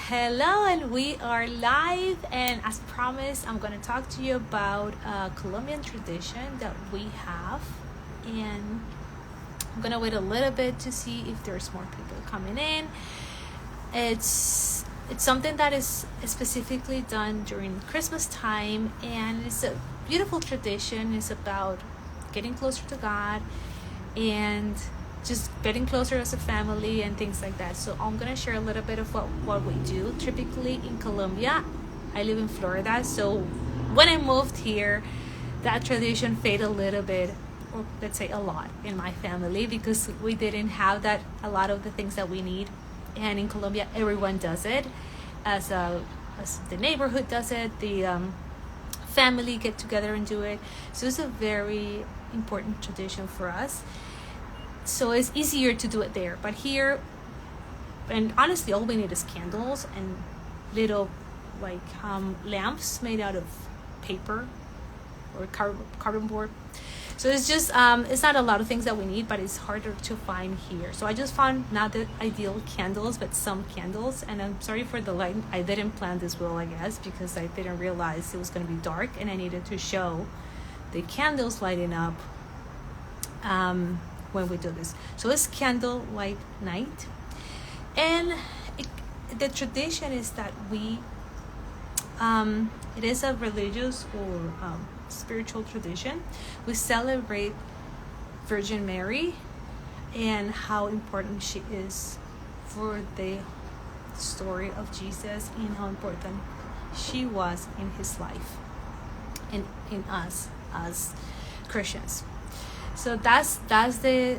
Hello, and we are live. And as promised, I'm going to talk to you about a Colombian tradition that we have. And I'm going to wait a little bit to see if there's more people coming in. It's something that is specifically done during Christmas time, and it's a beautiful tradition. It's about getting closer to God and just getting closer as a family and things like that. So I'm gonna share a little bit of what we do typically in Colombia. I live in Florida, so when I moved here, that tradition faded a little bit, or let's say a lot, in my family, because we didn't have that a lot of the things that we need. And in Colombia, everyone does it, as the neighborhood does it, the family get together and do it. So it's a very important tradition for us. So it's easier to do it there. But here, and honestly, all we need is candles and little lamps made out of paper or cardboard. So it's just it's not a lot of things that we need, but it's harder to find here. So I just found not the ideal candles, but some candles. And I'm sorry for the light. I didn't plan this well, I guess, because I didn't realize it was going to be dark, and I needed to show the candles lighting up when we do this. So it's candlelight night, and the tradition is that we it is a religious or spiritual tradition. We celebrate Virgin Mary and how important she is for the story of Jesus, and how important she was in his life and in us as Christians. So that's the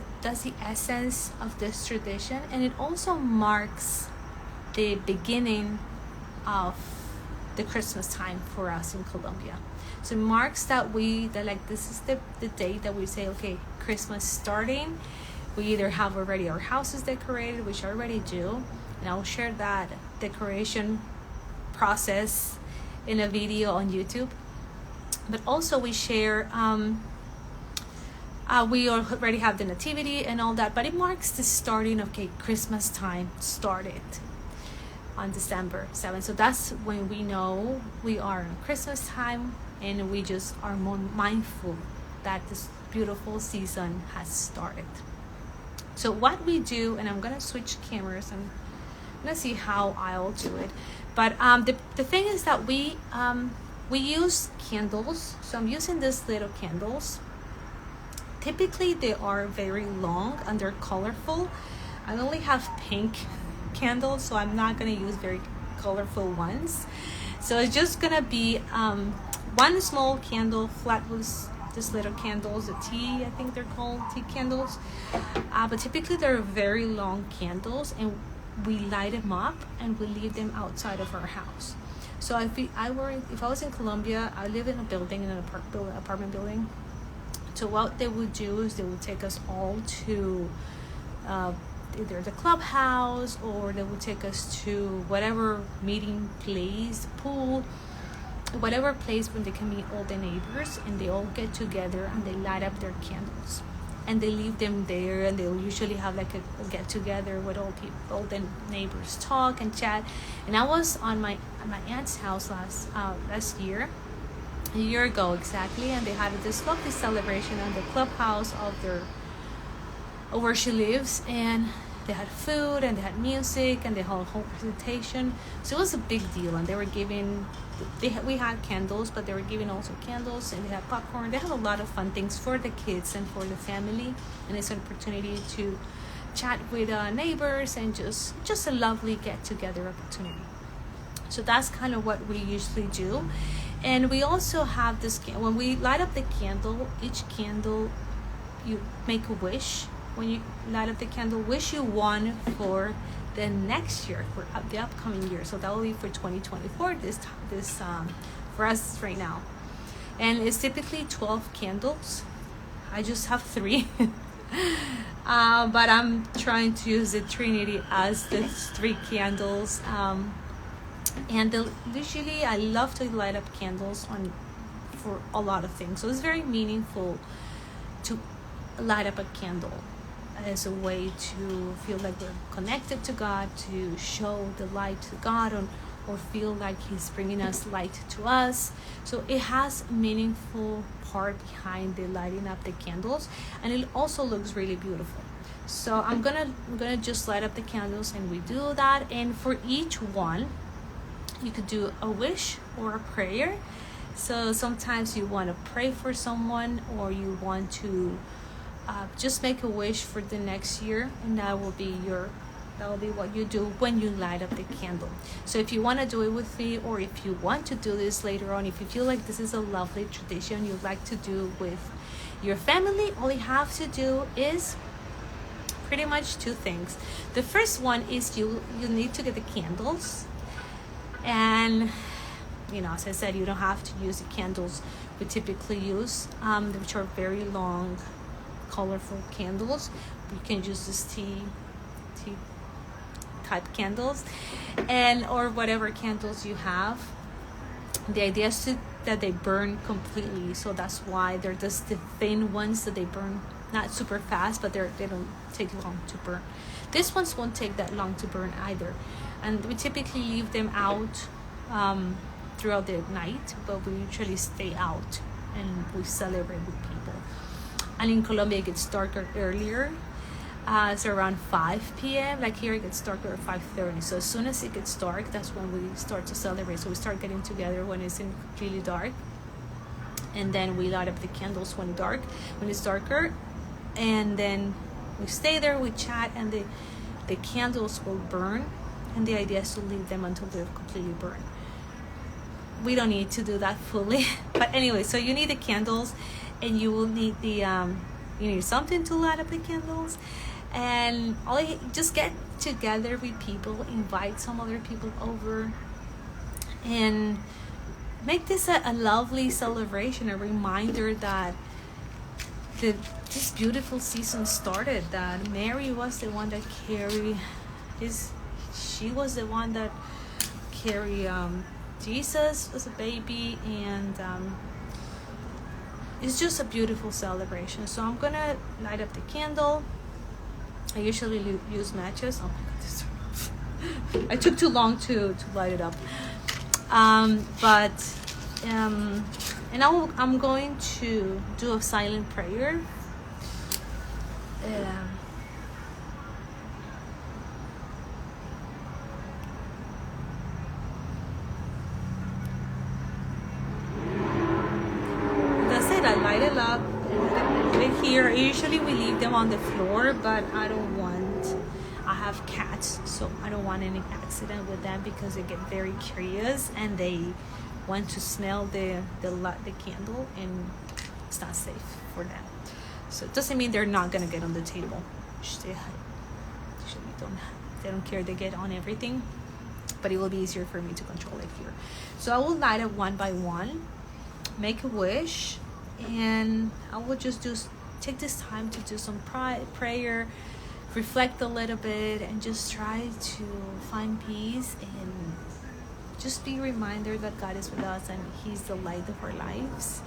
essence of this tradition, and it also marks the beginning of the Christmas time for us in Colombia. So it marks that this is the date that we say, okay, Christmas starting. We either have already our houses decorated, which I already do, and I'll share that decoration process in a video on YouTube. But also we share we already have the nativity and all that, but it marks the starting of Christmas time started on December 7th. So that's when we know we are in Christmas time, and we just are more mindful that this beautiful season has started. So what we do, and I'm gonna switch cameras and I'm gonna see how I'll do it, but the thing is that we use candles. So I'm using these little candles. Typically they are very long and they're colorful. I only have pink candles, so I'm not going to use very colorful ones. So it's just going to be one small candle, flat with these little candles, the tea, I think they're called tea candles. But typically they're very long candles, and we light them up and we leave them outside of our house. So if I was in Colombia, I live in a building, in an apartment building. So what they would do is they would take us all to either the clubhouse, or they would take us to whatever meeting place, pool, whatever place when they can meet all the neighbors, and they all get together and they light up their candles and they leave them there, and they'll usually have a get together with all the neighbors, talk and chat. And I was on my aunt's house last year, a year ago exactly, and they had this lovely celebration on the clubhouse of where she lives, and they had food and they had music and they had a whole presentation. So it was a big deal, and they were giving we had candles, but they were giving also candles, and they had popcorn. They have a lot of fun things for the kids and for the family, and it's an opportunity to chat with neighbors, and just a lovely get together opportunity. So that's kind of what we usually do. And we also have this, when we light up the candle, each candle, you make a wish. When you light up the candle, wish you one for the next year, for the upcoming year. So that will be for 2024, this for us right now. And it's typically 12 candles. I just have 3. But I'm trying to use the Trinity as the 3 candles. And usually I love to light up candles for a lot of things. So it's very meaningful to light up a candle as a way to feel like we're connected to God, to show the light to God, or feel like He's bringing us light to us. So it has a meaningful part behind the lighting up the candles, and it also looks really beautiful. So I'm gonna just light up the candles, and we do that. And for each one, you could do a wish or a prayer. So sometimes you want to pray for someone, or you want to just make a wish for the next year, and that will be what you do when you light up the candle. So if you want to do it with me, or if you want to do this later on, if you feel like this is a lovely tradition you'd like to do with your family, all you have to do is pretty much two things. The first one is you need to get the candles, and as I said, you don't have to use the candles we typically use, which are very long, colorful candles. You can use this tea type candles, or whatever candles you have. The idea is that they burn completely, so that's why they're just the thin ones that they burn not super fast, but they don't take long to burn. These ones won't take that long to burn either, and we typically leave them out throughout the night, but we usually stay out and we celebrate with people. And in Colombia it gets darker earlier, so around 5 p.m. Like here it gets darker at 5:30. So as soon as it gets dark, that's when we start to celebrate. So we start getting together when it's really dark, and then we light up the candles when it's darker, and then we stay there, we chat, and the candles will burn, and the idea is to leave them until they're completely burned. We don't need to do that fully, but anyway, so you need the candles, and you will need you need something to light up the candles, and just get together with people, invite some other people over, and make this a lovely celebration, a reminder that this beautiful season started, that Mary was the one that carried she was the one that carried Jesus as a baby, and it's just a beautiful celebration. So I'm gonna light up the candle. I usually use matches. Oh my god, I took too long to light it up. And I'm going to do a silent prayer. That's it. I light it up. Put it here. Usually we leave them on the floor, but I have cats, so I don't want any accident with them, because they get very curious and they want to smell the candle, and it's not safe for them. So it doesn't mean they're not gonna get on the table. They don't care. They get on everything, but it will be easier for me to control it here. So I will light it one by one, make a wish, and I will just take this time to do some prayer, reflect a little bit, and just try to find peace, and just be reminded that God is with us and He's the light of our lives.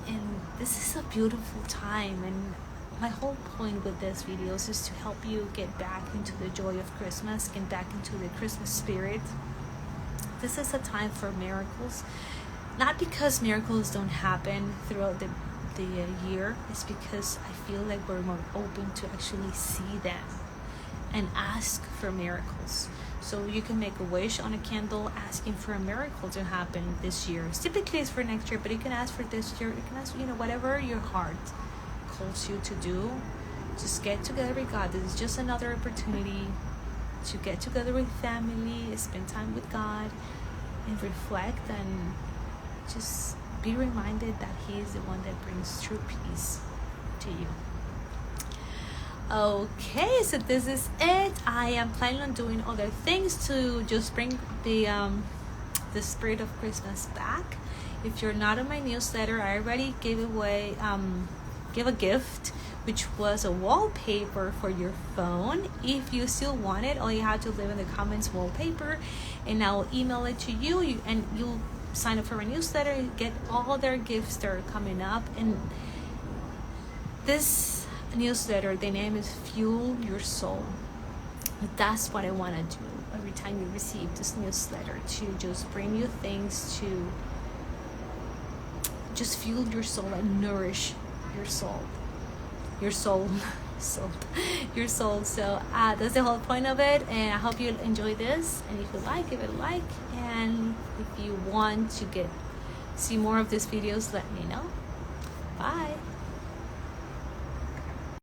And this is a beautiful time, and my whole point with this videos is to help you get back into the joy of Christmas, get back into the Christmas spirit. This is a time for miracles, not because miracles don't happen throughout the year. It's because I feel like we're more open to actually see them and ask for miracles. So you can make a wish on a candle asking for a miracle to happen this year. Typically it's for next year, but you can ask for this year. You can ask, whatever your heart calls you to do. Just get together with God. This is just another opportunity to get together with family, spend time with God, and reflect, and just be reminded that He is the one that brings true peace to you. Okay, so this is it. I am planning on doing other things to just bring the spirit of Christmas back. If you're not on my newsletter, I already gave a gift, which was a wallpaper for your phone. If you still want it, all you have to leave in the comments wallpaper, and I'll email it to you, and you'll sign up for my newsletter, get all their gifts that are coming up. And this newsletter, the name is Fuel Your Soul. That's what I want to do every time you receive this newsletter, to just bring you things to just fuel your soul and nourish your soul. Your soul. Your soul. So that's the whole point of it, and I hope you enjoy this, and if you like, give it a like, and if you want to see more of these videos, let me know. Bye.